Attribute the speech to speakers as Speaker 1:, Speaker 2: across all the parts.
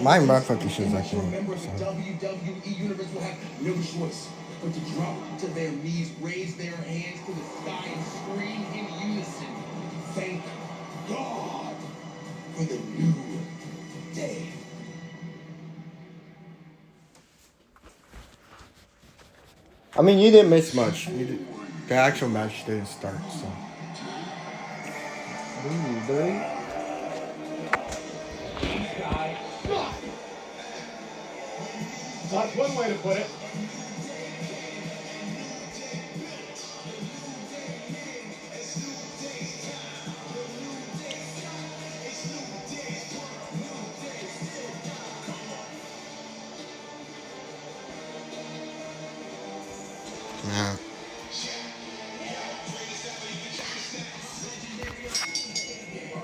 Speaker 1: My motherfucking shit's like that.
Speaker 2: Members of WWE Universe will have no choice but to drop to their knees, raise their hands to the sky, and scream in unison, "Thank God for the new day."
Speaker 1: I mean, you didn't miss much. The actual match didn't start, so. Ooh, dude.
Speaker 3: That's one way to put it.
Speaker 1: Yeah.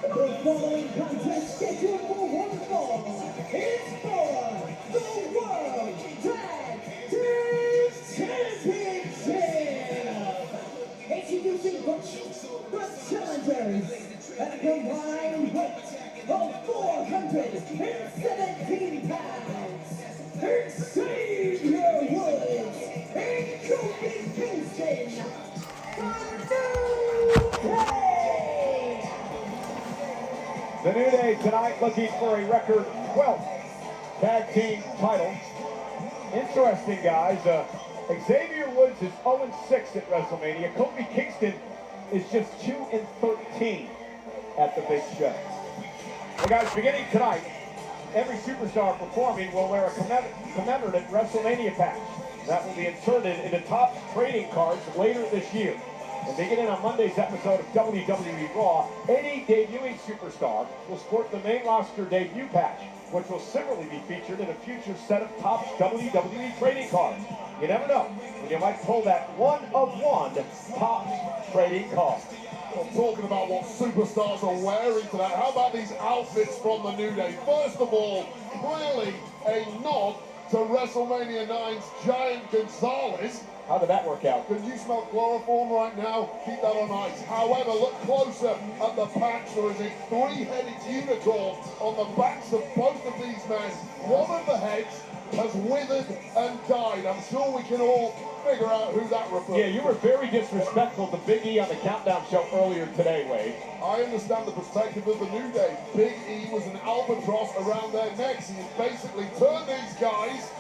Speaker 4: The following contest scheduled for one fall is for the World Tag Team Championship. Introducing the challengers at a combined weight of 417 pounds. Xavier Woods and Kofi Kingston from New Day.
Speaker 3: The New Day tonight looking for a record 12th tag team title. Interesting, guys. Xavier Woods is 0-6 at WrestleMania. Kofi Kingston is just 2-13 at the big show. Well, guys, beginning tonight, every superstar performing will wear a commemorative WrestleMania patch. That will be inserted into top trading cards later this year. And beginning on Monday's episode of WWE Raw, any debuting superstar will sport the main roster debut patch, which will similarly be featured in a future set of top WWE trading cards. You never know when you might pull that one-of-one top trading card.
Speaker 5: Well, talking about what superstars are wearing tonight, how about these outfits from the New Day? First of all, clearly a nod to WrestleMania 9's Giant Gonzalez.
Speaker 3: How did that work out?
Speaker 5: Can you smell chloroform right now? Keep that on ice. However, look closer at the patch. There is a three-headed unicorn on the backs of both of these men. One of the heads has withered and died. I'm sure we can all figure out who that refers to.
Speaker 3: Yeah, you were very disrespectful to Big E on the Countdown show earlier today, Wade.
Speaker 5: I understand the perspective of the New Day. Big E was an albatross around their necks. He has basically turned these guys.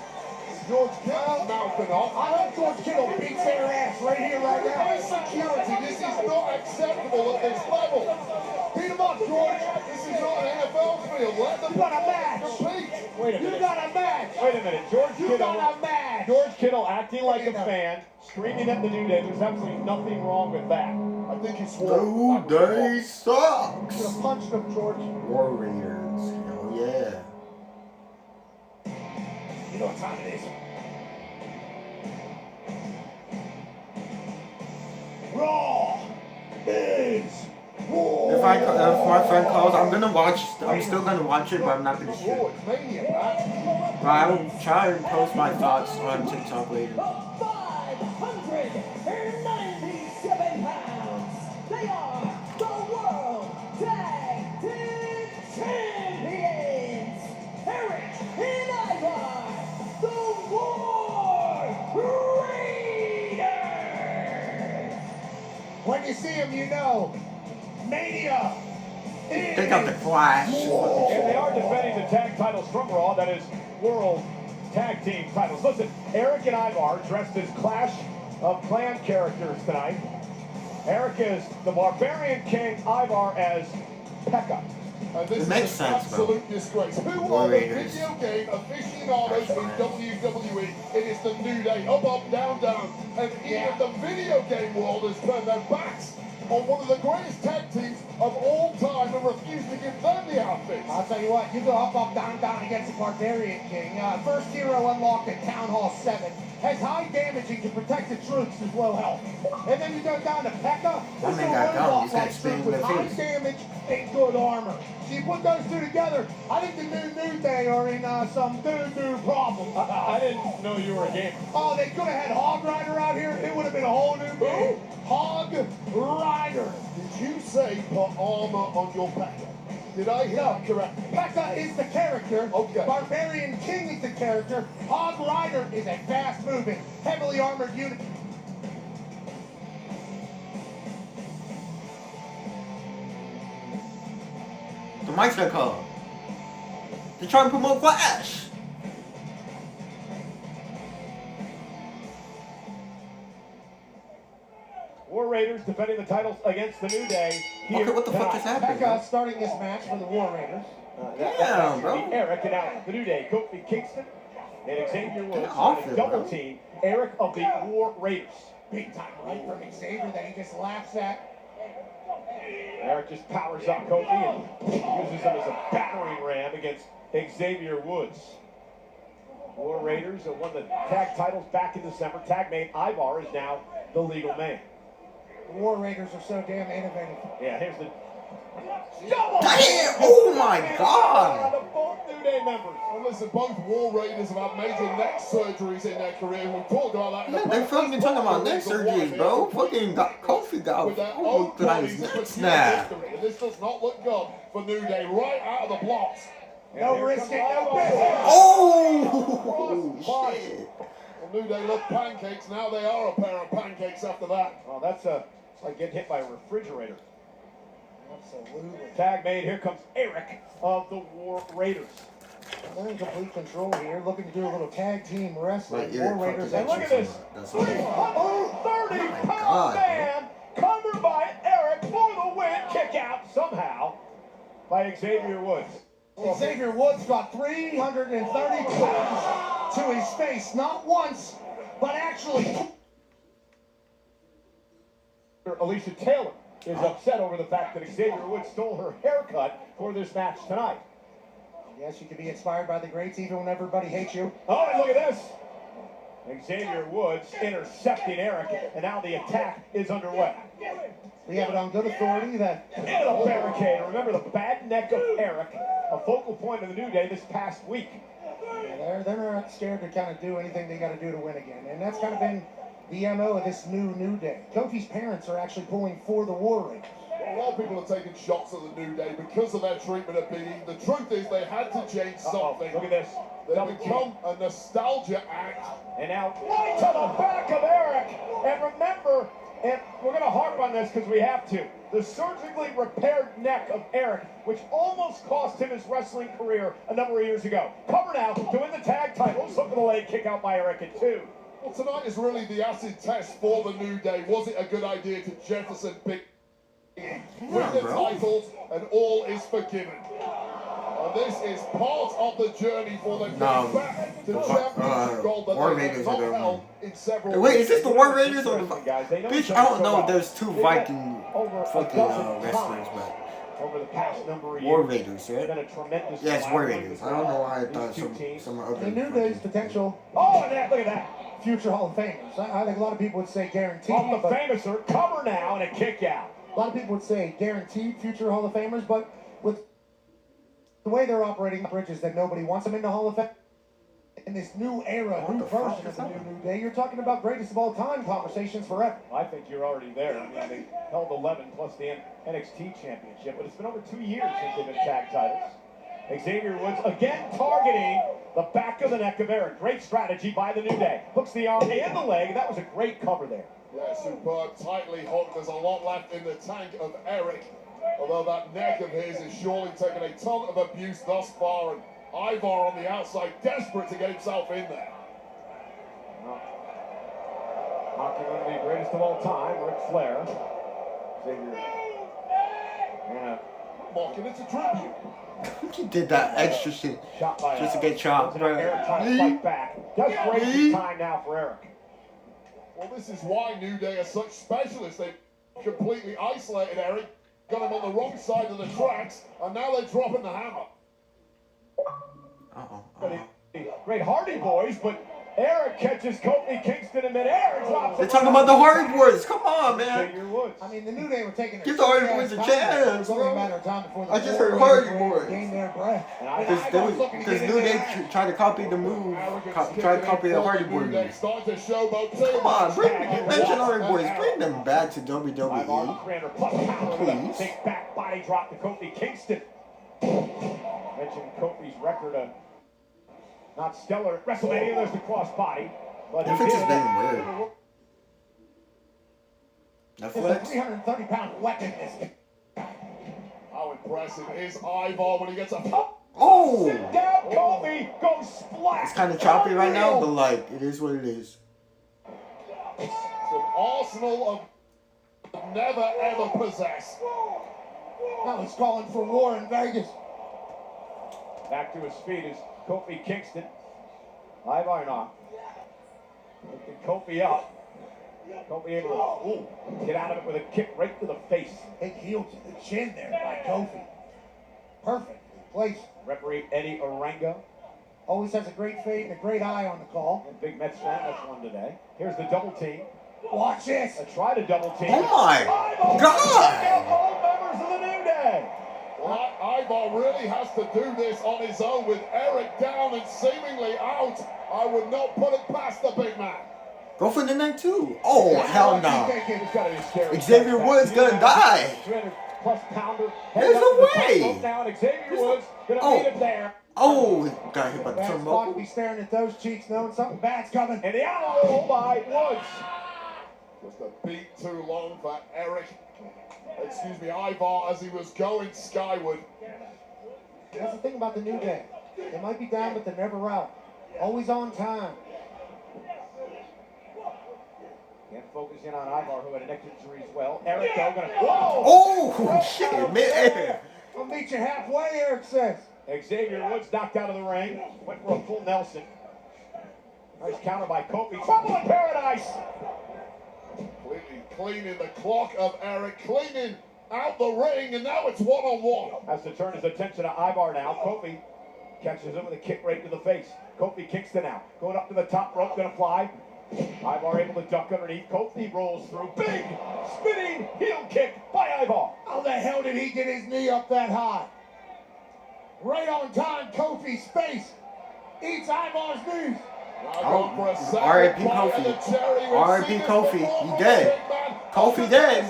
Speaker 5: George Kittle's mouthing off.
Speaker 3: I hope George Kittle beats their ass right here, right now.
Speaker 5: High security, this is not acceptable at this level. Beat him up, George. This is not an NFL field. Let them
Speaker 3: got a match.
Speaker 5: compete.
Speaker 3: Wait a minute.
Speaker 4: You got a match.
Speaker 3: Wait a minute. George
Speaker 4: You
Speaker 3: Kittle.
Speaker 4: got a match.
Speaker 3: George Kittle acting like a fan, screaming at the New Day. There's absolutely nothing wrong with that.
Speaker 5: I think he
Speaker 1: New
Speaker 5: swore.
Speaker 1: Day sucks.
Speaker 3: You have punched him, George.
Speaker 1: Warriors. Oh, yeah.
Speaker 3: You know what time it is. Raw is war.
Speaker 1: If my friend calls, I'm still gonna watch it, but I'm not gonna shoot.
Speaker 5: Oh, it's Mania, man.
Speaker 1: But I will try and post my thoughts on TikTok later.
Speaker 4: 597 pounds. They are the World Tag Team Champions. Eric and Ivar, the War Raiders. When you see them, you know, Mania.
Speaker 1: Take out the Flash.
Speaker 3: And they are defending the tag titles from Raw, that is World Tag Team titles. Listen, Eric and Ivar dressed as Clash of Clan characters tonight. Eric is the Barbarian King, Ivar as Pekka.
Speaker 5: And this
Speaker 1: It makes
Speaker 5: is an
Speaker 1: sense, bro.
Speaker 5: absolute disgrace. Who are the
Speaker 1: Warriors.
Speaker 5: video game aficionados in WWE? It is the New Day. Up, up, down, down. And even the video game world has turned their backs on one of the greatest tag teams of all time and refused to give them the outfits.
Speaker 4: I'll tell you what, you go up, up, down, down against the Barbarian King. First hero unlocked at Town Hall 7. Has high damaging to protect the troops as low health. And then you go down to Pekka.
Speaker 1: That man got guns. He's got spin in
Speaker 4: with
Speaker 1: the
Speaker 4: high
Speaker 1: face.
Speaker 4: damage and good armor. So you put those two together, I think the New Day are in some doo-doo problems.
Speaker 3: I didn't know you were a gamer.
Speaker 4: Oh, they could have had Hog Rider out here. It would have been a whole new game. Hog Rider.
Speaker 5: Did you say put armor on your back? Did I hear that correct?
Speaker 4: Pekka is the character.
Speaker 5: Okay.
Speaker 4: Barbarian King is the character. Hog Rider is a fast-moving, heavily armored unit.
Speaker 1: The mic's gonna come. They're trying to promote Flash.
Speaker 3: War Raiders defending the titles against the New Day. Here
Speaker 1: Okay, what the fuck just happened?
Speaker 4: Pekka starting this match for the War Raiders.
Speaker 1: Damn, bro.
Speaker 3: Eric and out the New Day. Kofi Kingston and Xavier Woods
Speaker 1: off
Speaker 3: on a
Speaker 1: it,
Speaker 3: double
Speaker 1: bro.
Speaker 3: team. Eric of the War Raiders.
Speaker 4: Big time right from Xavier that he just laughs at.
Speaker 3: Eric just powers up Kofi and uses him as a battering ram against Xavier Woods. War Raiders have won the tag titles back in December. Tag mate Ivar is now the legal man.
Speaker 4: The War Raiders are so damn innovative.
Speaker 3: Yeah, here's the
Speaker 1: Damn! Oh my god!
Speaker 3: The both New Day members.
Speaker 5: And listen, both War Raiders have had major neck surgeries in their career. We've talked about that in the
Speaker 1: Yeah, they
Speaker 5: past.
Speaker 1: fucking talking about neck
Speaker 5: That's part of the
Speaker 1: surgeries,
Speaker 5: reason
Speaker 1: bro.
Speaker 5: why
Speaker 1: Fucking got Kofi got
Speaker 5: with their own
Speaker 1: looked like
Speaker 5: bodies
Speaker 1: his
Speaker 5: for
Speaker 1: neck
Speaker 5: pure
Speaker 1: snap.
Speaker 5: victory. And this does not look good for New Day right out of the blocks.
Speaker 4: No
Speaker 3: here
Speaker 4: risk it,
Speaker 3: comes
Speaker 4: no
Speaker 3: Ivar.
Speaker 4: risk.
Speaker 1: Oh shit!
Speaker 5: Well, New Day love pancakes. Now they are a pair of pancakes after that.
Speaker 3: Oh, that's it's like getting hit by a refrigerator.
Speaker 4: Absolutely.
Speaker 3: Tag made. Here comes Eric of the War Raiders.
Speaker 4: They're in complete control here, looking to do a little tag team wrestling.
Speaker 1: Right, Eric
Speaker 4: War Raiders.
Speaker 1: fucking
Speaker 3: And look at
Speaker 1: got you
Speaker 3: this.
Speaker 1: somewhere. That's
Speaker 3: 330-pound
Speaker 1: God,
Speaker 3: man covered by Eric for the win. Kick out somehow by Xavier Woods.
Speaker 4: Xavier Woods got 330 pounds to his face, not once, but actually.
Speaker 3: Alicia Taylor is upset over the fact that Xavier Woods stole her haircut for this match tonight.
Speaker 4: Yes, you can be inspired by the greats even when everybody hates you.
Speaker 3: Oh, and look at this. Xavier Woods intercepting Eric, and now the attack is underway.
Speaker 4: We have it on good authority that
Speaker 3: Into the barricade. Remember the bad neck of Eric, a focal point of the New Day this past week.
Speaker 4: they're not scared to kind of do anything they got to do to win again. And that's kind of been the MO of this New Day. Kofi's parents are actually pulling for the War Raiders.
Speaker 5: A lot of people are taking shots at the New Day because of their treatment of Big E. The truth is they had to change something.
Speaker 3: Look at this.
Speaker 5: They've become a nostalgia act.
Speaker 3: And now right to the back of Eric. And remember, and we're going to harp on this because we have to, the surgically repaired neck of Eric, which almost cost him his wrestling career a number of years ago. Cover now to win the tag titles. Look for the leg kick out by Eric at 2.
Speaker 5: Well, tonight is really the acid test for the New Day. Was it a good idea to jettison Big E? Win the titles and all is forgiven. And this is part of the journey for them getting back to championship gold that
Speaker 1: War
Speaker 5: they have
Speaker 1: Raiders
Speaker 5: not
Speaker 1: are the
Speaker 5: held in several
Speaker 1: Wait, is this
Speaker 5: years.
Speaker 1: the War Raiders or the bitch? I don't know if there's two Viking fucking wrestlers, but
Speaker 3: over the past number of years.
Speaker 1: War Raiders,
Speaker 3: Been
Speaker 1: right?
Speaker 3: a tremendous
Speaker 1: Yeah, it's War
Speaker 3: rivalry
Speaker 1: Raiders. I
Speaker 3: between
Speaker 1: don't know why I
Speaker 3: these
Speaker 1: thought
Speaker 3: two teams.
Speaker 1: some other.
Speaker 4: The New Day's potential
Speaker 3: Oh, and that, look at that.
Speaker 4: future Hall of Famers. I think a lot of people would say guaranteed.
Speaker 3: Off the
Speaker 4: but
Speaker 3: famouser, cover now and a kick out.
Speaker 4: a lot of people would say guaranteed future Hall of Famers, but with the way they're operating the bridges that nobody wants them in the Hall of Fame. In this new era,
Speaker 1: What
Speaker 4: new
Speaker 1: the fuck
Speaker 4: version
Speaker 1: is
Speaker 4: of the
Speaker 1: that?
Speaker 4: New Day, you're talking about greatest of all time conversations forever.
Speaker 3: I think you're already there. I mean, they held 11 plus the NXT championship, but it's been over 2 years since they've been tag titles. Xavier Woods again targeting the back of the neck of Eric. Great strategy by the New Day. Hooks the arm and the leg. That was a great cover there.
Speaker 5: Yeah, superb, tightly hooked. There's a lot left in the tank of Eric. Although that neck of his is surely taken a ton of abuse thus far. And Ivar on the outside, desperate to get himself in there.
Speaker 3: Knocking one of the greatest of all time, Ric Flair. Xavier. Yeah.
Speaker 5: Mocking it to tribute.
Speaker 1: He did that extra shit
Speaker 3: Shot by
Speaker 1: just to get chopped, bro.
Speaker 3: Eric trying to fight back. Desperation time now for Eric.
Speaker 5: Well, this is why New Day are such specialists. They completely isolated Eric, got him on the wrong side of the tracks, and now they're dropping the hammer.
Speaker 3: Great Hardy Boys, but Eric catches Kofi Kingston in midair. Drops
Speaker 1: They're talking about the Hardy Boys. Come on, man.
Speaker 3: Xavier Woods.
Speaker 4: I mean, the New Day were taking
Speaker 1: Give the Hardy Boys a chance,
Speaker 4: It was only a
Speaker 1: bro.
Speaker 4: matter of time before the
Speaker 1: I just
Speaker 4: War
Speaker 1: heard
Speaker 4: Raiders
Speaker 1: Hardy
Speaker 4: were able to
Speaker 1: Boys.
Speaker 4: gain their breath.
Speaker 1: Because New Day tried to copy the move, tried to copy the Hardy Boy move.
Speaker 5: Starting to showboat too.
Speaker 1: Come on, you mentioned Hardy Boys. Bring them back to
Speaker 3: Ivar
Speaker 1: WWE.
Speaker 3: Craner plus power with a
Speaker 1: Please.
Speaker 3: big back body drop to Kofi Kingston. Mentioned Kofi's record of not stellar at WrestleMania. There's the crossbody. But
Speaker 1: That fix is being weird.
Speaker 4: It's a
Speaker 1: Netflix?
Speaker 4: 330-pound weapon, this guy.
Speaker 5: How impressive is Ivar when he gets a
Speaker 1: Oh!
Speaker 3: Down, Kofi goes splat.
Speaker 1: It's kind of choppy right now, but like, it is what it is.
Speaker 5: It's an arsenal of never ever possess.
Speaker 4: Now he's calling for war in Vegas.
Speaker 3: Back to his feet is Kofi Kingston. Ivar now. Lifting Kofi up. Kofi able to get out of it with a kick right to the face.
Speaker 4: Big heel to the chin there by Kofi. Perfect place.
Speaker 3: Referee Eddie Orango.
Speaker 4: Always has a great fade and a great eye on the call.
Speaker 3: And big Mets fan, that's one today. Here's the double team.
Speaker 4: Watch this.
Speaker 3: Try to double team.
Speaker 1: Oh my God!
Speaker 3: All members of the New Day.
Speaker 5: Well, Ivar really has to do this on his own with Eric down and seemingly out. I would not put it past the big man.
Speaker 1: Go for the neck too. Oh, hell no.
Speaker 3: It's gotta be scary.
Speaker 1: Xavier Woods gonna die.
Speaker 3: 300+ pounder.
Speaker 1: There's no way.
Speaker 3: Now, and Xavier Woods gonna
Speaker 1: Oh.
Speaker 3: beat him there.
Speaker 1: Oh, got hit by the
Speaker 4: Bad spot to
Speaker 1: turnbuckle.
Speaker 4: be staring at those cheeks, knowing something bad's coming.
Speaker 3: And the honor roll by Woods.
Speaker 5: Just a beat too long for Eric. Excuse me, Ivar, as he was going skyward.
Speaker 4: That's the thing about the New Day. They might be down, but they're never out. Always on time.
Speaker 3: Can't focus in on Ivar, who had a neck injury as well. Eric, though, gonna. Whoa!
Speaker 1: Oh, shit, mid-air.
Speaker 4: I'll meet you halfway, Eric says.
Speaker 3: Xavier Woods knocked out of the ring. Went for a full Nelson. Nice counter by Kofi. Trouble in paradise.
Speaker 5: Completely cleaning the clock of Eric, cleaning out the ring, and now it's one-on-one.
Speaker 3: Has to turn his attention to Ivar now. Kofi catches him with a kick right to the face. Kofi Kingston now. Going up to the top rope, gonna fly. Ivar able to duck underneath. Kofi rolls through. Big spinning heel kick by Ivar.
Speaker 4: How the hell did he get his knee up that high? Right on time, Kofi's face eats Ivar's knees.
Speaker 1: Oh, R.I.P. Kofi. R.I.P. Kofi. He dead. Kofi dead.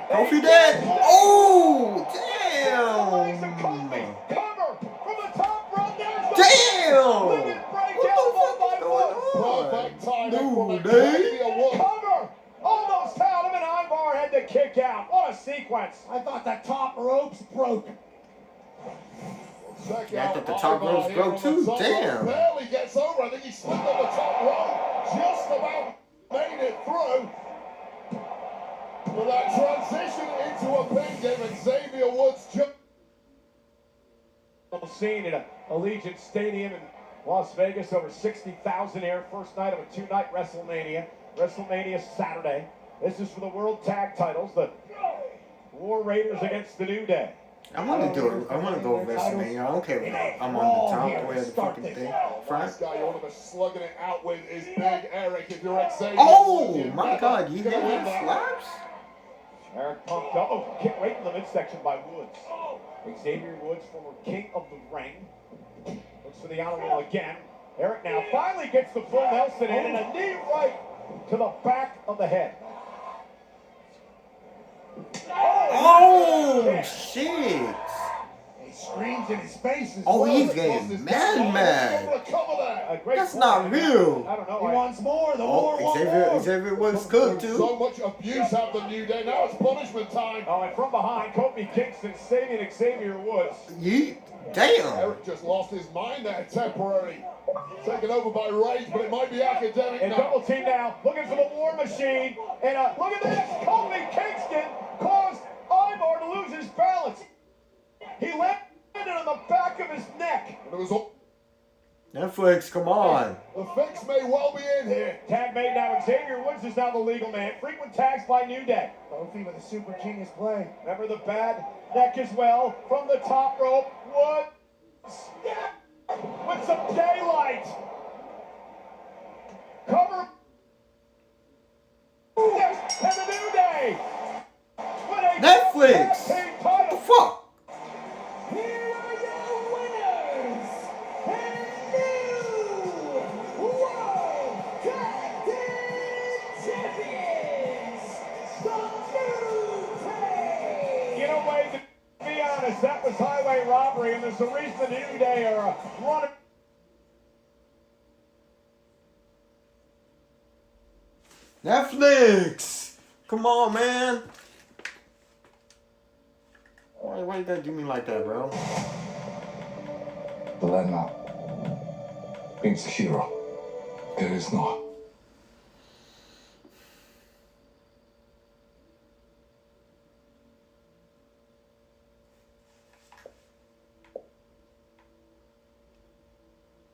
Speaker 1: Kofi dead. Oh, damn.
Speaker 3: Cover from the top rope.
Speaker 1: Damn.
Speaker 3: Limit break
Speaker 1: What
Speaker 3: elbow
Speaker 1: the fuck
Speaker 3: by
Speaker 1: is
Speaker 3: Woods.
Speaker 5: Perfect timing from
Speaker 1: Dude,
Speaker 5: Xavier Woods.
Speaker 3: Cover. Almost had him, and Ivar had to kick out. What a sequence.
Speaker 4: I thought the top ropes broke.
Speaker 5: Check
Speaker 1: Yeah, I
Speaker 5: out
Speaker 1: thought the top
Speaker 5: Ivar
Speaker 1: ropes
Speaker 5: here
Speaker 1: broke
Speaker 5: on the
Speaker 1: too.
Speaker 5: top
Speaker 1: Damn.
Speaker 5: rope. Barely gets over. I think he slipped on the top rope. Just about made it through. But that transition into a pin gave Xavier Woods just
Speaker 3: Scene at Allegiant Stadium in Las Vegas. Over 60,000 here. First night of a two-night WrestleMania. WrestleMania Saturday. This is for the World Tag Titles. The War Raiders against the New Day.
Speaker 1: I want to do it. I want to go WrestleMania. I don't care if I'm on the top or the fucking thing.
Speaker 5: last
Speaker 1: Front.
Speaker 5: guy you want to be slugging it out with is Big Eric. If you're Xavier
Speaker 1: Oh,
Speaker 5: Woods, you're
Speaker 1: my
Speaker 5: never
Speaker 1: God. You hear
Speaker 5: gonna win
Speaker 1: that
Speaker 5: that.
Speaker 1: slaps?
Speaker 3: Eric pumped up. Oh, kick right in the midsection by Woods. Xavier Woods, former king of the ring. Looks for the honor roll again. Eric now finally gets the full Nelson in and a knee right to the back of the head.
Speaker 1: Oh, shit.
Speaker 4: He screams in his face as
Speaker 1: Oh,
Speaker 4: well.
Speaker 1: he's getting mad.
Speaker 5: Able to cover there.
Speaker 3: A great
Speaker 1: That's
Speaker 3: point.
Speaker 1: not real.
Speaker 3: I don't know.
Speaker 4: He wants more. The war
Speaker 1: Oh,
Speaker 4: wants more.
Speaker 1: Xavier Woods good
Speaker 5: So
Speaker 1: too.
Speaker 5: much abuse have the New Day. Now it's punishment time.
Speaker 3: Oh, and from behind, Kofi Kingston saving Xavier Woods.
Speaker 1: Yeet. Damn.
Speaker 5: Eric just lost his mind there temporarily. Taken over by Rage, but it might be academic
Speaker 3: And
Speaker 5: now.
Speaker 3: double team now, looking for the War Machine. And look at this, Kofi Kingston caused Ivar to lose his balance. He landed on the back of his neck.
Speaker 5: And it was all.
Speaker 1: Netflix, come on.
Speaker 5: The fix may well be in here.
Speaker 3: Tag made now. Xavier Woods is now the legal man. Frequent tags by New Day.
Speaker 4: Kofi with a super genius play.
Speaker 3: Remember the bad neck as well. From the top rope, Woods with some daylight. Cover. Yes, and the New Day. With a
Speaker 1: Netflix.
Speaker 3: tag team
Speaker 1: What the
Speaker 3: title.
Speaker 1: fuck?
Speaker 6: Here are your winners and new World Tag Team Champions, the New Day.
Speaker 3: In a way, to be honest, Yes, that was highway robbery, and there's a reason the New Day are running.
Speaker 1: Netflix! Come on, man. Why you gotta do me like that, bro?
Speaker 2: Elena means a hero. It is not.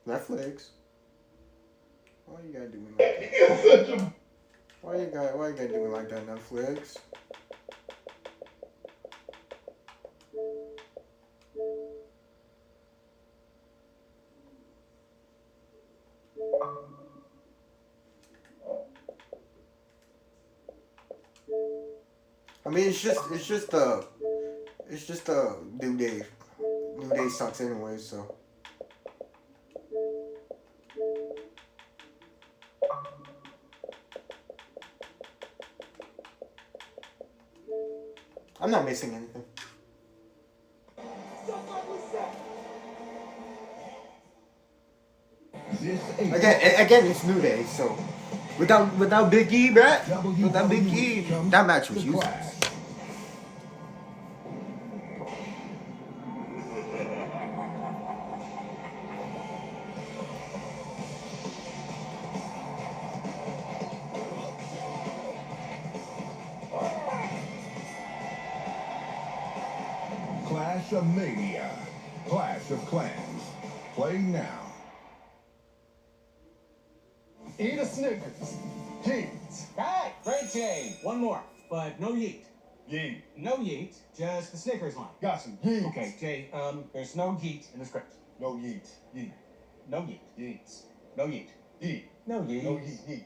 Speaker 1: Netflix. Why you gotta do me like that? Why you gotta do me like that, Netflix? I mean, it's just New Day. New Day sucks anyway, so. I'm not missing anything. Again, it's New Day, so without Big E, bruh, without Big E, that match was useless.
Speaker 5: Clash of Mania. Clash of Clans. Play now.
Speaker 4: Eat a Snickers. Jeez.
Speaker 7: Hey, great Jay. One more, but no yeet.
Speaker 5: Yeet.
Speaker 7: No yeet, just the Snickers line.
Speaker 5: Got some yeet.
Speaker 7: Okay, Jay, there's no yeet in the script.
Speaker 5: No yeet. Yeet.
Speaker 7: No yeet.
Speaker 5: Yeets.
Speaker 7: No yeet.
Speaker 5: Yeet.
Speaker 7: No yeet.
Speaker 5: No yeet. Yeet.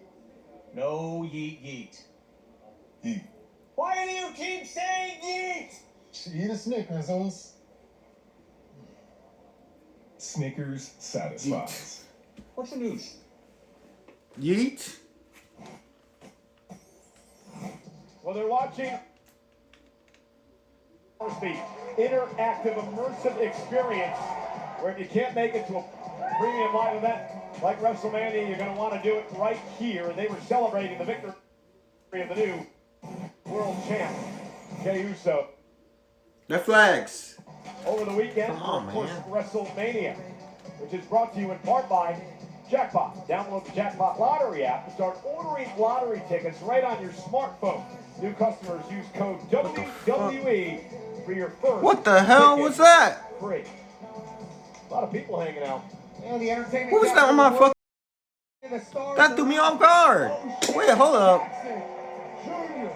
Speaker 7: No yeet yeet.
Speaker 5: Yeet.
Speaker 7: Why do you keep saying yeet?
Speaker 5: Eat a Snickers, us. Snickers satisfies.
Speaker 7: What's the news?
Speaker 1: Yeet.
Speaker 3: Well, they're watching the interactive, immersive experience where if you can't make it to a premium live event like WrestleMania, you're going to want to do it right here. And they were celebrating the victory of the new world champ, Jey Uso.
Speaker 1: The flags.
Speaker 3: Over the weekend,
Speaker 1: Come on,
Speaker 3: of course,
Speaker 1: man.
Speaker 3: WrestleMania, which is brought to you in part by Jackpot. Download the Jackpot Lottery app and start ordering lottery tickets right on your smartphone. New customers use code WWE for your first.
Speaker 1: What the hell was that?
Speaker 3: Free. A lot of people hanging out.
Speaker 4: And the entertainment.
Speaker 1: What was that on my fucking? That threw me off guard. Wait, hold up.
Speaker 4: Jr.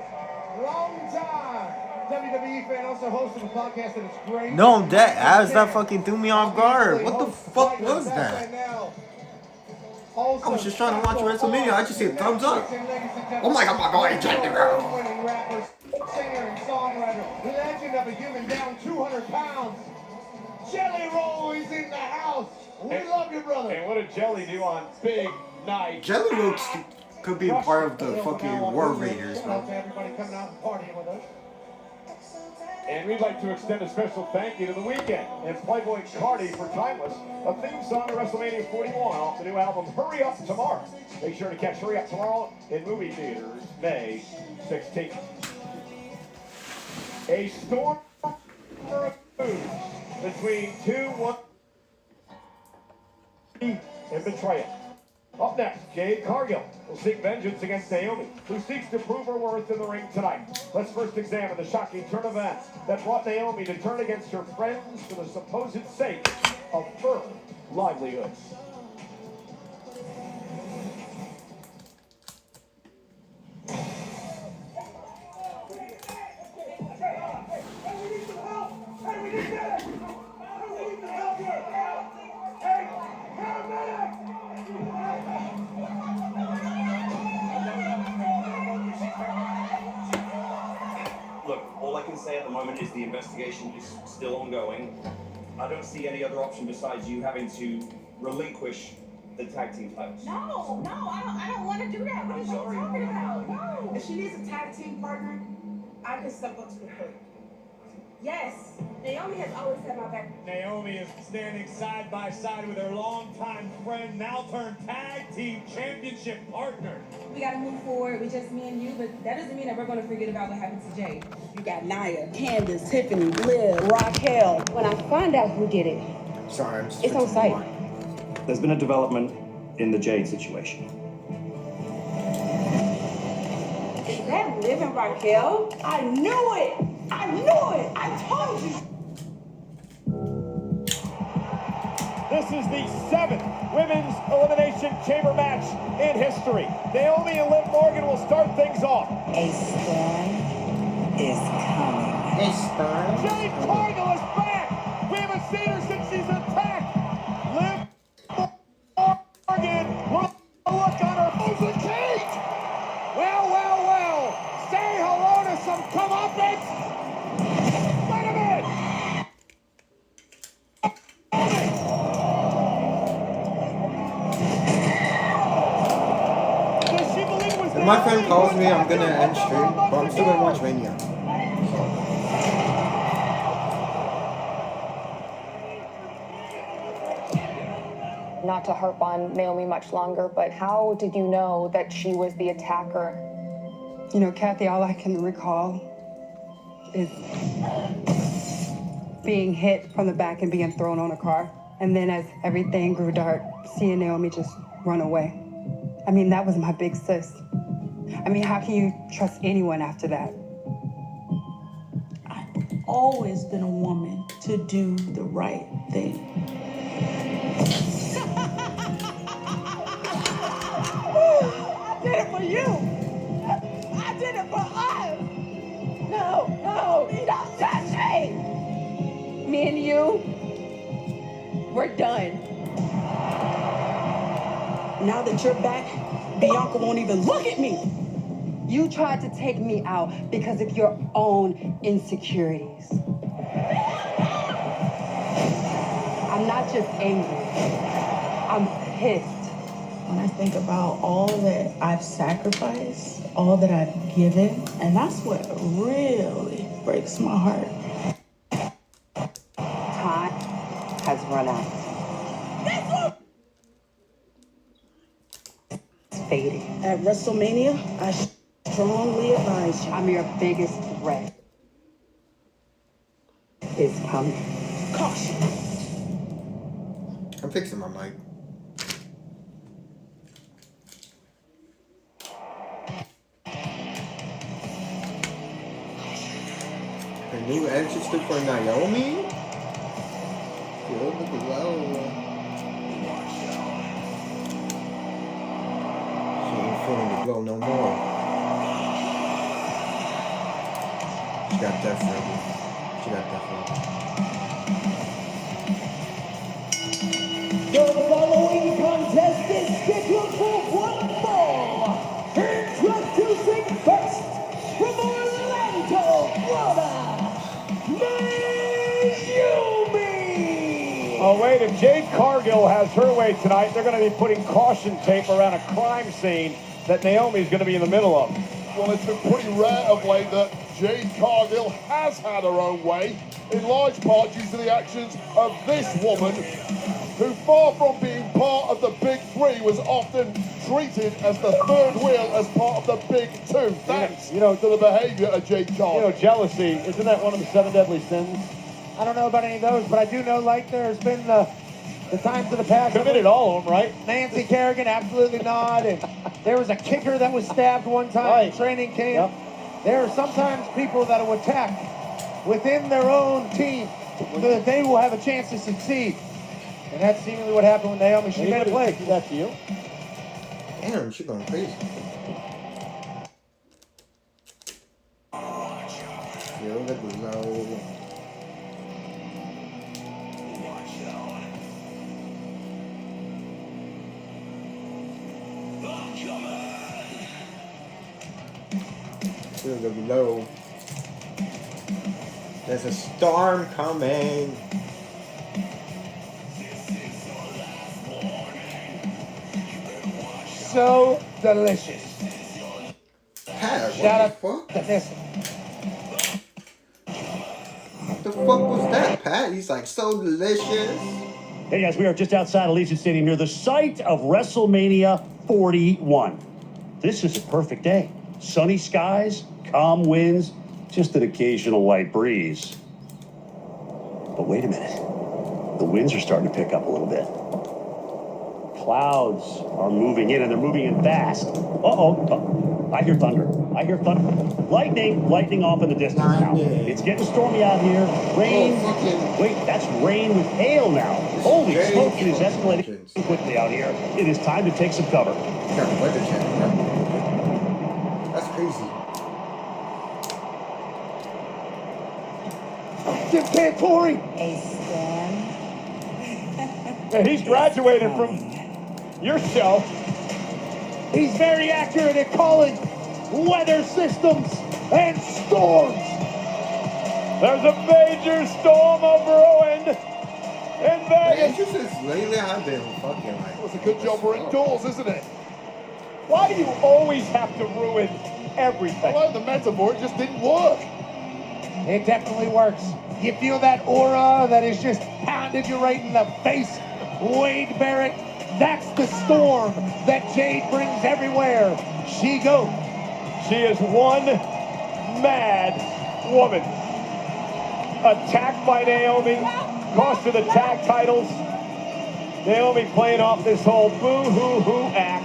Speaker 4: Long time WWE fan, also host of a podcast that is great.
Speaker 1: No, that fucking threw me off guard. What the fuck was that? I was just trying to watch WrestleMania. I just see a thumbs up. Oh my god, General.
Speaker 4: Award-winning rapper, singer and songwriter, legend of a human down 200 pounds. Jelly Roll is in the house. We love you, brother.
Speaker 3: And what did Jelly do on Big Night?
Speaker 1: Jelly Roll could be a part of the fucking War Raiders,
Speaker 4: Shout out
Speaker 1: bro.
Speaker 4: to everybody coming out and partying with us.
Speaker 3: And we'd like to extend a special thank you to The Weeknd and Playboy Cardi for Timeless, a theme song to WrestleMania 41 off the new album Hurry Up Tomorrow. Make sure to catch Hurry Up Tomorrow in movie theaters May 16th. A storm of news between 2-1 and betrayal. Up next, Jade Cargill will seek vengeance against Naomi, who seeks to prove her worth in the ring tonight. Let's first examine the shocking turn of events that brought Naomi to turn against her friends for the supposed sake of her livelihoods.
Speaker 8: Look, all I can say at the moment is the investigation is still ongoing. I don't see any other option besides you having to relinquish the tag team titles.
Speaker 6: No, I don't want to do that. What are you talking about? No.
Speaker 9: If she needs a tag team partner, I can step up to the plate.
Speaker 6: Yes, Naomi has always had my back.
Speaker 3: Naomi is standing side by side with her longtime friend, now turned tag team championship partner.
Speaker 6: We gotta move forward with just me and you, but that doesn't mean that we're gonna forget about what happened to Jay.
Speaker 9: You got Nia, Candace, Tiffany, Liv, Raquel. When I find out who did it,
Speaker 1: Sorry, I'm just
Speaker 9: it's on
Speaker 1: fixing
Speaker 9: site.
Speaker 1: the wine.
Speaker 8: There's been a development in the Jade situation.
Speaker 9: Is that Liv and Raquel? I knew it! I knew it! I told you!
Speaker 3: This is the 7th Women's Elimination Chamber match in history. Naomi and Liv Morgan will start things off.
Speaker 9: A storm is coming.
Speaker 3: Jade Cargill is back! We haven't seen her since she's attacked! Liv Morgan with a look on her opposing cage!
Speaker 4: Well. Say hello to some comeuppance. Wait a minute.
Speaker 3: Does she believe it was
Speaker 1: If my friend
Speaker 3: Naomi?
Speaker 1: calls me, I'm gonna end stream, but I'm still gonna watch Mania.
Speaker 10: Not to harp on Naomi much longer, but how did you know that she was the attacker?
Speaker 11: You know, Kathy, all I can recall is being hit from the back and being thrown on a car. And then as everything grew dark, seeing Naomi just run away. I mean, that was my big sis. I mean, how can you trust anyone after that?
Speaker 9: I've always been a woman to do the right thing. I did it for you. I did it for us. No, don't touch me. Me and you, we're done. Now that you're back, Bianca won't even look at me.
Speaker 11: You tried to take me out because of your own insecurities. I'm not just angry. I'm pissed.
Speaker 9: When I think about all that I've sacrificed, all that I've given, and that's what really breaks my heart.
Speaker 11: Time has run out. It's fading.
Speaker 9: At WrestleMania, I strongly advise you.
Speaker 11: I'm your biggest threat. It's coming.
Speaker 9: Caution.
Speaker 1: I'm fixing my mic. A new entrance to for Naomi? Feel the glow. She ain't feeling the glow no more. She got death rebel. She got death rebel.
Speaker 4: The following contest is scheduled for one fall. Introducing first, from Orlando, Florida, Naomi!
Speaker 3: Oh, wait, if Jade Cargill has her way tonight, they're going to be putting caution tape around a crime scene that Naomi's going to be in the middle of.
Speaker 5: Well, it's been pretty rare of late that Jade Cargill has had her own way, in large part due to the actions of this woman, who, far from being part of the big three, was often treated as the third wheel as part of the big two. Thanks to the behavior of Jade Cargill.
Speaker 3: You know, jealousy, isn't that one of the 7 deadly sins?
Speaker 4: I don't know about any of those, but I do know, like, there's been the times of the past.
Speaker 3: Committed all of them, right?
Speaker 4: Nancy Kerrigan, absolutely not. And there was a kicker that was stabbed one time in training camp.
Speaker 3: Yep.
Speaker 4: There are sometimes people that will attack within their own team so that they will have a chance to succeed. And that's seemingly what happened with Naomi. She made a play.
Speaker 3: Do that to you.
Speaker 1: Damn, she going crazy. Feel the glow. Feel the glow. There's a storm coming.
Speaker 4: So delicious.
Speaker 1: Pat,
Speaker 4: Shout
Speaker 1: what
Speaker 4: out
Speaker 1: the fuck?
Speaker 4: to this.
Speaker 1: The fuck was that, Pat? He's like, so delicious.
Speaker 12: Hey guys, we are just outside Allegiant Stadium here, the site of WrestleMania 41. This is a perfect day. Sunny skies, calm winds, just an occasional light breeze. But wait a minute. The winds are starting to pick up a little bit. Clouds are moving in, and they're moving in fast. Uh-oh. I hear thunder. I hear thunder. Lightning off in the distance now. It's getting stormy out here. Rain. Wait, that's rain with hail now. Holy smoke, it is escalating quickly out here. It is time to take some cover.
Speaker 1: That's crazy.
Speaker 4: Jim Cantori.
Speaker 3: And he's graduated from your show.
Speaker 4: He's very accurate at calling weather systems and storms.
Speaker 3: There's a major storm brewing in Vegas.
Speaker 1: Just lately I've been fucking like.
Speaker 5: It's a good job we're indoors, isn't it?
Speaker 3: Why do you always have to ruin everything?
Speaker 5: I like the metaphor, it just didn't work.
Speaker 4: It definitely works. You feel that aura that is just pounded you right in the face? Wade Barrett, that's the storm that Jade brings everywhere she goes.
Speaker 3: She is one mad woman. Attacked by Naomi, cost her the tag titles. Naomi playing off this whole boo-hoo-hoo act.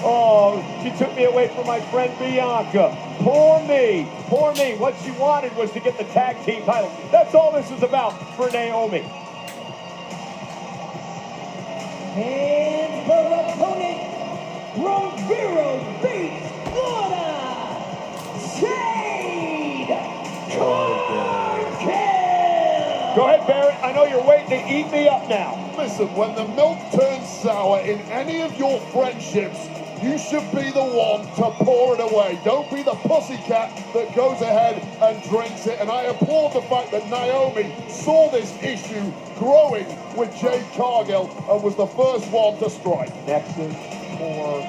Speaker 3: Oh, she took me away from my friend Bianca. Poor me. Poor me. What she wanted was to get the tag team titles. That's all this is about for Naomi.
Speaker 9: And her opponent, Romero beats Lana Jade Cargill.
Speaker 3: Go ahead, Barrett. I know you're waiting to eat me up now.
Speaker 5: Listen, when the milk turns sour in any of your friendships, you should be the one to pour it away. Don't be the pussycat that goes ahead and drinks it. And I applaud the fact that Naomi saw this issue growing with Jade Cargill and was the first one to strike.
Speaker 3: Nexus for...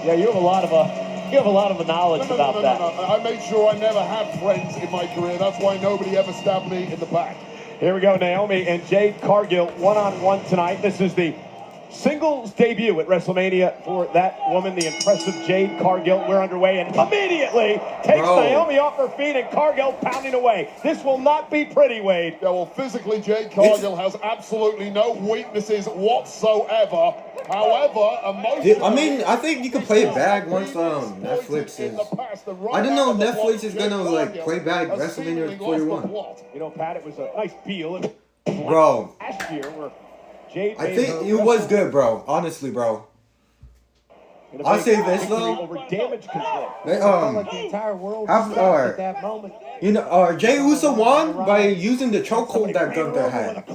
Speaker 3: Yeah, you have a lot of knowledge about that.
Speaker 5: No. I made sure I never had friends in my career. That's why nobody ever stabbed me in the back.
Speaker 3: Here we go, Naomi and Jade Cargill one-on-one tonight. This is the singles debut at WrestleMania for that woman, the impressive Jade Cargill. We're underway and immediately takes Naomi off her feet and Cargill pounding away. This will not be pretty, Wade.
Speaker 5: Yeah, well, physically, Jade Cargill has absolutely no weaknesses whatsoever. However, emotionally...
Speaker 1: I mean, I think you can play it back once Netflix is... I don't know if Netflix is gonna like play back WrestleMania 41.
Speaker 3: You know, Pat, it was a nice feel.
Speaker 1: Bro.
Speaker 3: Last year where Jade
Speaker 1: I think it was good, bro. Honestly, bro. I'll say this though.
Speaker 3: Over damage control.
Speaker 1: They
Speaker 4: Like the entire world stopped at that moment.
Speaker 1: you know, Jey Uso won by using the chokehold that Gunther had.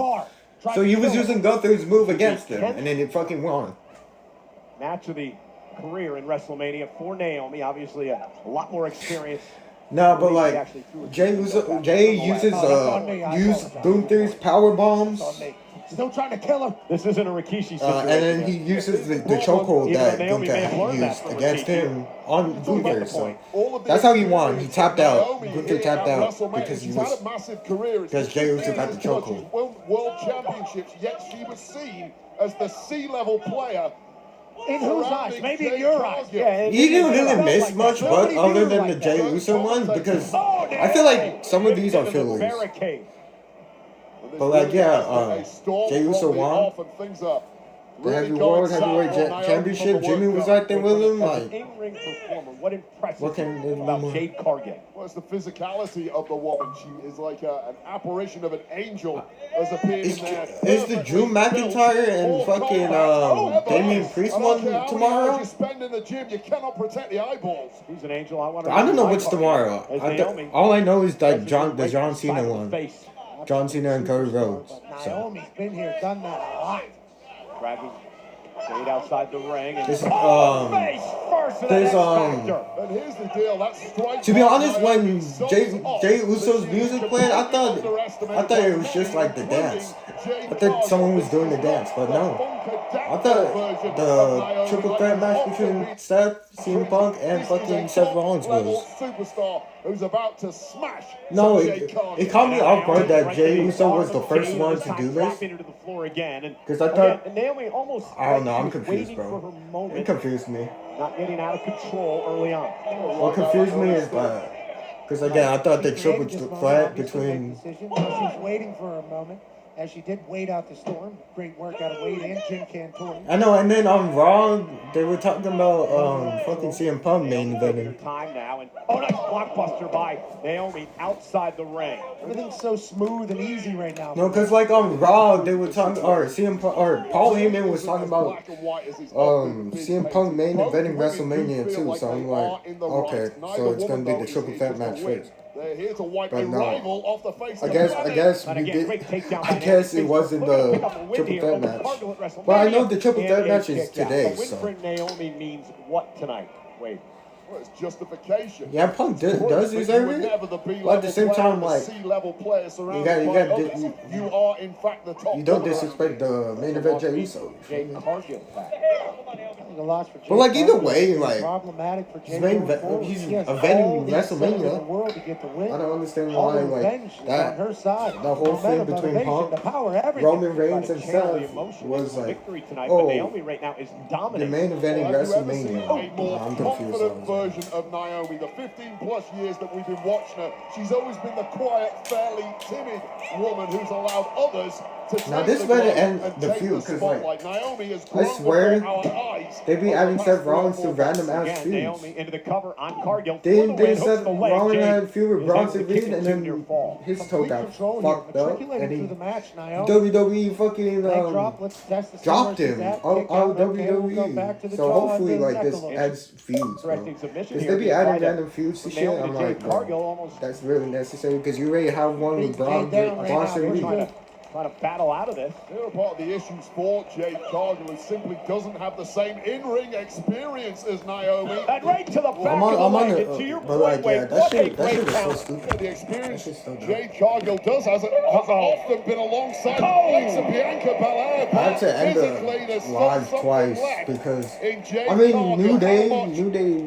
Speaker 1: So he was using Gunther's move against him, and then it fucking won.
Speaker 3: Match of the career in WrestleMania for Naomi. Obviously, a lot more experience.
Speaker 1: No, but like Jey uses Gunther's power bombs.
Speaker 4: Still trying to kill him.
Speaker 3: This isn't a Rikishi situation.
Speaker 1: And then he uses the chokehold that Gunther used against him on Gunther. So that's how he won. He tapped out. Gunther tapped out because Jey Uso got the chokehold.
Speaker 5: World Championships, yet she was seen as the C-level player.
Speaker 4: In whose eyes? Maybe in your eyes.
Speaker 3: Yeah,
Speaker 1: He didn't really miss much, but other than the Jey Uso one, because I feel like some of these are fillers. But like, yeah, Jey Uso won. The World Heavyweight Championship, Jimmy was right there with him. Like, what can they do more?
Speaker 3: Jade Cargill.
Speaker 5: Well, it's the physicality of the woman. She is like an apparition of an angel as appeared in there.
Speaker 1: Is the Drew McIntyre and fucking Damian Priest one tomorrow?
Speaker 5: You spend in the gym, you cannot protect the eyeballs.
Speaker 3: He's an angel. I
Speaker 1: don't know what's tomorrow. All I know is that the John Cena one. John Cena and Cody Rhodes.
Speaker 4: Naomi's been here, done that a lot.
Speaker 3: Dragging Jade outside the ring. And
Speaker 1: there's
Speaker 5: And here's the deal. That's strike.
Speaker 1: To be honest, when Jey Uso's music played, I thought it was just like the dance. I thought someone was doing the dance, but no. I thought the triple threat match between Seth, CM Punk, and fucking Seth Rollins was.
Speaker 5: Superstar who's about to smash.
Speaker 1: No,
Speaker 5: Jade Cargill.
Speaker 1: it caught me off guard that Jey Uso was the first one to do this. Because I thought,
Speaker 3: Naomi almost
Speaker 1: I don't know, I'm
Speaker 3: was
Speaker 1: confused,
Speaker 3: waiting
Speaker 1: bro.
Speaker 3: for her moment,
Speaker 1: It confused me.
Speaker 3: not getting out of control early on.
Speaker 1: What confused me is that, because again, I thought the triple threat between.
Speaker 4: She's waiting for a moment, as she did wait out the storm. Great work out of Wade and Jim Cantori.
Speaker 1: I know, and then on Raw, they were talking about fucking CM Punk main eventing.
Speaker 3: Time now, and nice blockbuster by Naomi outside the ring.
Speaker 4: Everything's so smooth and easy right now.
Speaker 1: No, because like on Raw, they were talking, or CM Punk, or Paul Heyman was talking about CM Punk main eventing WrestleMania too. So I'm like, okay, so it's gonna be the triple threat match first. But no, I guess we did. I guess it wasn't the triple threat match. But I know the triple threat match is today.
Speaker 3: Win
Speaker 1: So
Speaker 3: for Naomi means what tonight? Wait.
Speaker 5: Well, it's justification.
Speaker 1: yeah, Punk does deserve it. But at the same time, like you
Speaker 5: are in fact the top.
Speaker 1: you don't disrespect the main event Jey Uso.
Speaker 3: Jade Cargill back.
Speaker 1: But like either way, like
Speaker 4: problematic for
Speaker 1: he's eventing WrestleMania. I don't understand why like that. The whole thing between Punk, Roman Reigns, and Seth was like, oh,
Speaker 3: Naomi right now is
Speaker 1: the
Speaker 3: dominant.
Speaker 1: main eventing WrestleMania. I'm confused.
Speaker 5: Confident version of Naomi. The 15 plus years that we've been watching her, she's always been the quiet, fairly timid woman who's allowed others to.
Speaker 1: Now this better end the feud because like I swear they be adding Seth Rollins to random ass feuds.
Speaker 3: Naomi into the cover on Cargill.
Speaker 1: They Seth Rollins had a feud with Bronson Reed and then his toe got fucked up and he WWE fucking dropped him on WWE. So hopefully like this adds feuds, bro. Because they be adding random feuds to shit. I'm like, bro, that's really necessary because you already have one with Bronson Reed.
Speaker 3: Trying to battle out of this.
Speaker 5: The other part of the issues for Jade Cargill is simply doesn't have the same in-ring experience as Naomi.
Speaker 3: And right to the back of the leg. To your point, Wade,
Speaker 1: that shit
Speaker 3: great
Speaker 1: is so
Speaker 3: talent.
Speaker 1: stupid.
Speaker 5: The experience Jade Cargill does has often been alongside Alexa Bianca Belair.
Speaker 1: I had to end the live twice because I mean New Day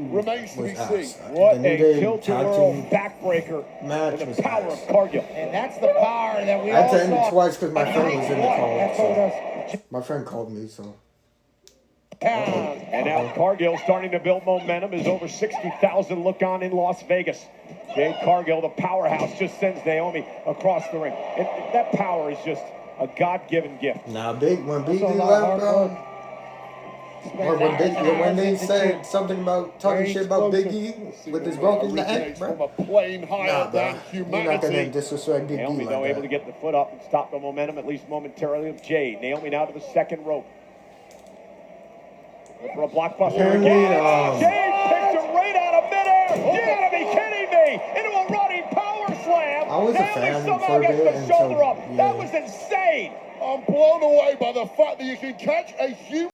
Speaker 5: remains to be
Speaker 1: was
Speaker 5: seen.
Speaker 1: ass.
Speaker 3: What
Speaker 1: The
Speaker 3: a
Speaker 1: New Day
Speaker 3: tilt-a-whirl backbreaker.
Speaker 1: match
Speaker 3: And
Speaker 1: was
Speaker 3: the power
Speaker 1: ass.
Speaker 3: of Cargill.
Speaker 4: And that's the power that we
Speaker 1: I had
Speaker 4: all
Speaker 1: to end it
Speaker 4: saw.
Speaker 1: twice because my friend was in the call.
Speaker 4: That told
Speaker 1: So
Speaker 4: us.
Speaker 1: my friend called me, so.
Speaker 3: And now Cargill starting to build momentum is over 60,000 look on in Las Vegas. Jade Cargill, the powerhouse, just sends Naomi across the ring. And that power is just a God-given gift.
Speaker 1: Nah, when Big D left, bro. Or when they said something about talking shit about Big E with his broken neck, bro.
Speaker 5: From a plane higher
Speaker 1: Nah, bro.
Speaker 5: than
Speaker 1: You're not gonna
Speaker 5: humanity.
Speaker 1: disrespect Big D
Speaker 3: Naomi, though,
Speaker 1: like
Speaker 3: able to
Speaker 1: that.
Speaker 3: get the foot up and stop the momentum, at least momentarily, of Jade. Naomi now to the second rope. For a blockbuster
Speaker 1: Apparently,
Speaker 3: again. Jade picks her right out of midair. You gotta be kidding me! Into a running power slam.
Speaker 1: I was a
Speaker 3: Naomi
Speaker 1: fan
Speaker 3: somehow
Speaker 1: for a
Speaker 3: gets
Speaker 1: bit
Speaker 3: the
Speaker 1: until-
Speaker 3: shoulder up.
Speaker 1: yeah.
Speaker 3: That was insane.
Speaker 5: I'm blown away by the fact that you can catch a human.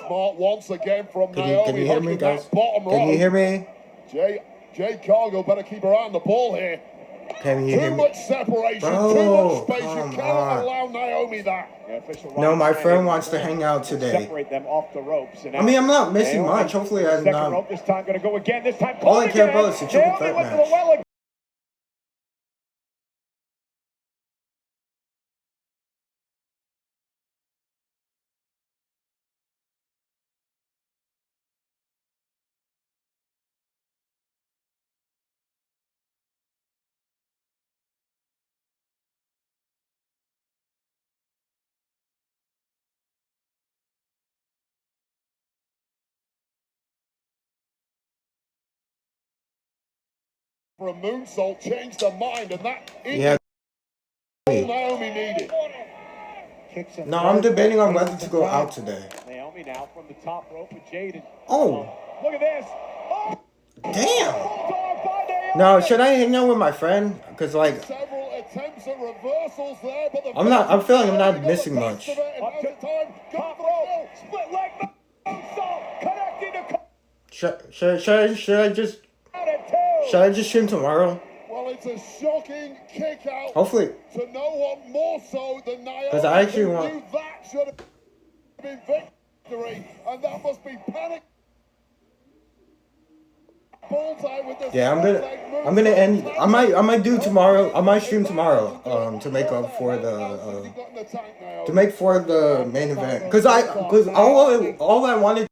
Speaker 5: Smart once again from Naomi.
Speaker 1: Can you hear me,
Speaker 5: hugging that
Speaker 1: guys?
Speaker 5: bottom
Speaker 1: Can you
Speaker 5: rope.
Speaker 1: hear me?
Speaker 5: Jade Cargill better keep her eye on the ball here.
Speaker 1: Can you hear
Speaker 5: Too
Speaker 1: me?
Speaker 5: much separation,
Speaker 1: Bro,
Speaker 5: too much space.
Speaker 1: come
Speaker 5: You cannot
Speaker 1: on.
Speaker 5: allow Naomi that.
Speaker 1: No, my friend wants to hang out today.
Speaker 3: Separate them off the ropes. And
Speaker 1: I mean, I'm not missing
Speaker 3: Naomi,
Speaker 1: much. Hopefully, I'm
Speaker 3: second
Speaker 1: not.
Speaker 3: rope this time, gonna go again. This time,
Speaker 1: All I
Speaker 3: caught
Speaker 1: care
Speaker 3: again.
Speaker 1: about is the triple
Speaker 3: Naomi
Speaker 1: threat
Speaker 3: went to
Speaker 1: match.
Speaker 3: the well again.
Speaker 5: For a moonsault, changed her mind, and that is
Speaker 1: Yeah.
Speaker 5: all Naomi needed.
Speaker 1: No, I'm debating on whether to go out today.
Speaker 3: Naomi now from the top rope with Jade.
Speaker 1: Oh,
Speaker 3: Look at this. Oh,
Speaker 1: damn.
Speaker 3: bulldog by Naomi.
Speaker 1: No, should I hang out with my friend? Because, like,
Speaker 5: Several attempts at reversals there, but the
Speaker 1: I'm feeling I'm not missing much.
Speaker 3: Up to top rope, split leg moonsault, connecting to
Speaker 1: Should I just stream tomorrow?
Speaker 5: Well, it's a shocking kick out.
Speaker 1: Hopefully.
Speaker 5: To no one more so than Naomi.
Speaker 1: 'Cause I actually
Speaker 5: who
Speaker 1: want-
Speaker 5: knew that should have been victory, and that must be panic. Bullseye with the
Speaker 1: Yeah, I'm gonna end. I might do tomorrow. I might stream tomorrow. To make up for the main event. Cause all I wanted.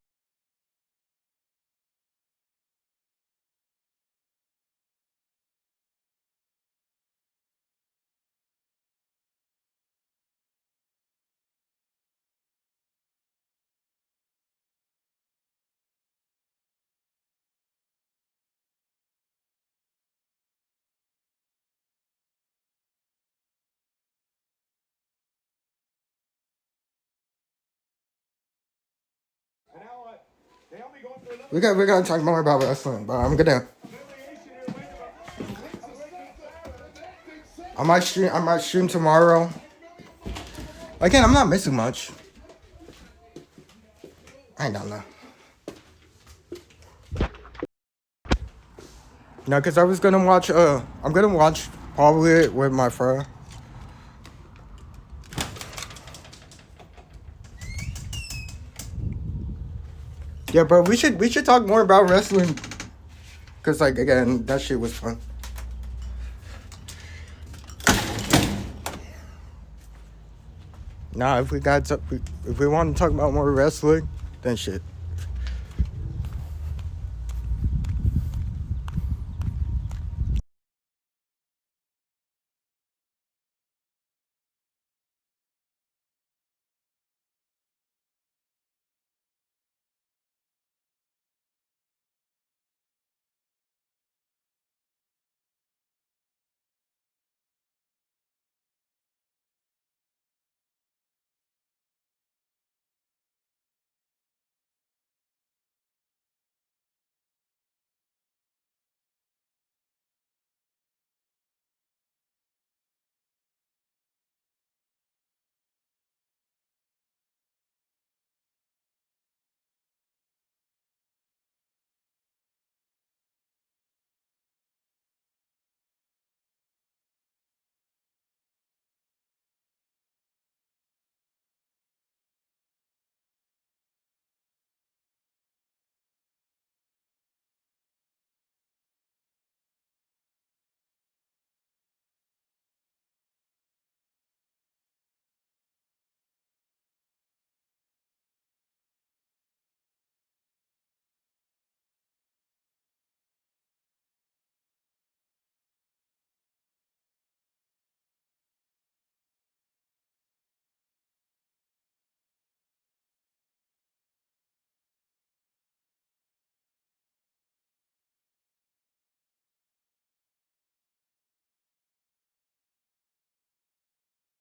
Speaker 1: We gotta talk more about wrestling, but I'm gonna. I might stream tomorrow. Again, I'm not missing much. I don't know. No, cause I was gonna watch. I'm gonna watch probably with my friend. Yeah, bro, we should talk more about wrestling. Cause like again, that shit was fun. Nah, if we want to talk about more wrestling, then shit.